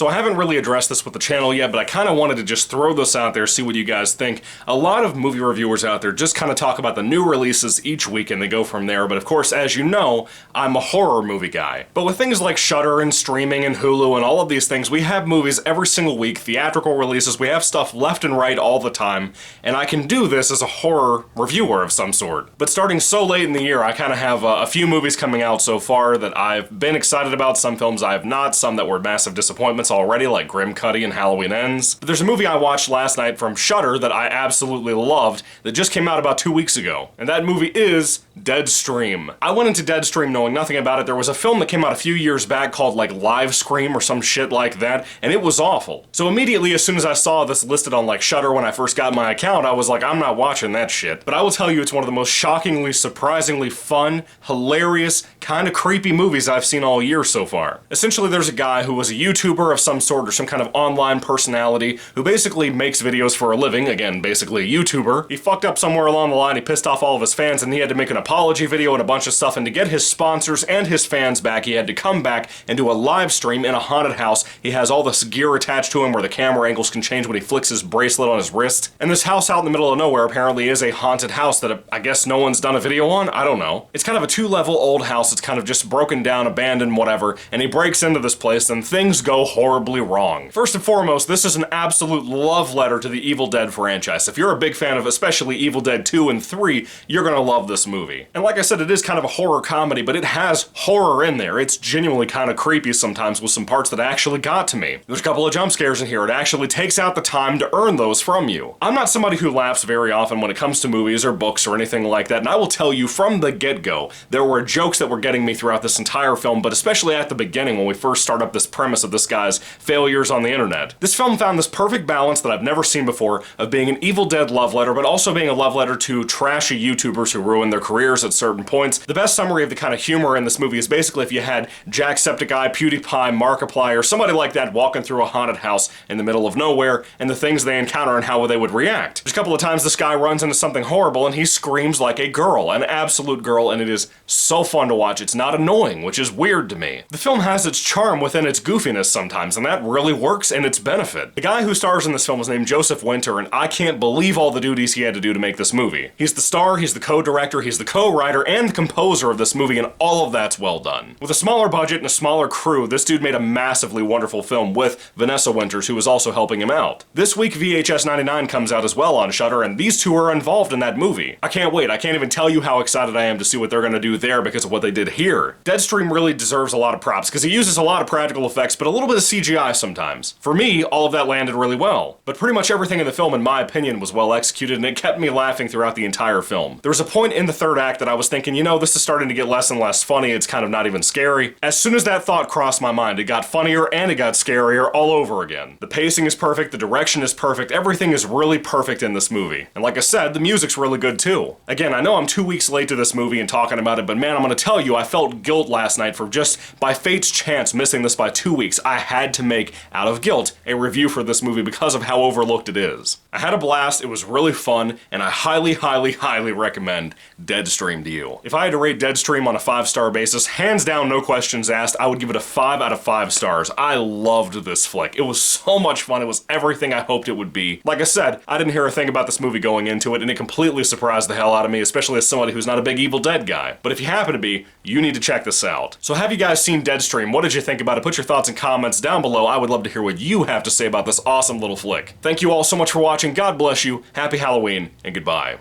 So I haven't really addressed this with the channel yet, but I kind of wanted to just throw this out there, see what you guys think. A lot of movie reviewers out there just kind of talk about the new releases each week and they go from there, but of course, as you know, I'm a horror movie guy. But with things like Shudder and streaming and Hulu and all of these things, we have movies every single week, theatrical releases, we have stuff left and right all the time, and I can do this as a horror reviewer of some sort. But starting so late in the year, I kind of have a few movies coming out so far that I've been excited about, some films I have not, some that were massive disappointments already, like Grim Cuddy and Halloween Ends. But there's a movie I watched last night from Shudder that I absolutely loved that just came out about 2 weeks ago, and that movie is Deadstream. I went into Deadstream knowing nothing about it. There was a film that came out a few years back called like Live Scream or some shit like that, and it was awful. So immediately as soon as I saw this listed on like Shudder when I first got my account, I was like, I'm not watching that shit. But I will tell you, it's one of the most shockingly, surprisingly fun, hilarious, kind of creepy movies I've seen all year so far. Essentially, there's a guy who was a YouTuber of some sort or some kind of online personality who basically makes videos for a living, again, basically a YouTuber. He fucked up somewhere along the line, he pissed off all of his fans, and he had to make an apology video and a bunch of stuff, and to get his sponsors and his fans back, he had to come back and do a live stream in a haunted house. He has all this gear attached to him where the camera angles can change when he flicks his bracelet on his wrist. And this house out in the middle of nowhere apparently is a haunted house that I guess no one's done a video on? I don't know. It's kind of a 2-level old house. It's kind of just broken down, abandoned, whatever, and he breaks into this place and things go horribly wrong. First and foremost, this is an absolute love letter to the Evil Dead franchise. If you're a big fan of especially Evil Dead 2 and 3, you're gonna love this movie. And like I said, it is kind of a horror comedy, but it has horror in there. It's genuinely kind of creepy sometimes with some parts that actually got to me. There's a couple of jump scares in here. It actually takes out the time to earn those from you. I'm not somebody who laughs very often when it comes to movies or books or anything like that, and I will tell you from the get-go, there were jokes that were getting me throughout this entire film, but especially at the beginning when we first start up this premise of this guy's failures on the internet. This film found this perfect balance that I've never seen before of being an Evil Dead love letter, but also being a love letter to trashy YouTubers who ruin their careers at certain points. The best summary of the kind of humor in this movie is basically if you had Jacksepticeye, PewDiePie, Markiplier, somebody like that walking through a haunted house in the middle of nowhere, and the things they encounter and how they would react. There's a couple of times this guy runs into something horrible and he screams like a girl, an absolute girl, and it is so fun to watch. It's not annoying, which is weird to me. The film has its charm within its goofiness sometimes, and that really works in its benefit. The guy who stars in this film is named Joseph Winter, and I can't believe all the duties he had to do to make this movie. He's the star, he's the co-director, he's the co-writer, and the composer of this movie, and all of that's well done. With a smaller budget and a smaller crew, this dude made a massively wonderful film with Vanessa Winters, who was also helping him out. This week, VHS 99 comes out as well on Shudder, and these two are involved in that movie. I can't wait. I can't even tell you how excited I am to see what they're gonna do there because of what they did here. Deadstream really deserves a lot of props because he uses a lot of practical effects, but a little bit of CGI sometimes. For me, all of that landed really well. But pretty much everything in the film, in my opinion, was well executed, and it kept me laughing throughout the entire film. There was a point in the third act that I was thinking, you know, this is starting to get less and less funny, it's kind of not even scary. As soon as that thought crossed my mind, it got funnier and it got scarier all over again. The pacing is perfect, the direction is perfect, everything is really perfect in this movie. And like I said, the music's really good too. Again, I know I'm 2 weeks late to this movie and talking about it, but man, I'm gonna tell you, I felt guilt last night for just, by fate's chance, missing this by 2 weeks. I had to make, out of guilt, a review for this movie because of how overlooked it is. I had a blast, it was really fun, and I highly, highly, highly recommend Deadstream to you. If I had to rate Deadstream on a 5-star basis, hands down, no questions asked, I would give it a 5 out of 5 stars. I loved this flick. It was so much fun, it was everything I hoped it would be. Like I said, I didn't hear a thing about this movie going into it, and it completely surprised the hell out of me, especially as somebody who's not a big Evil Dead guy. But if you happen to be, you need to check this out. So have you guys seen Deadstream? What did you think about it? Put your thoughts and comments down below. I would love to hear what you have to say about this awesome little flick. Thank you all so much for watching. God bless you. Happy Halloween, and goodbye.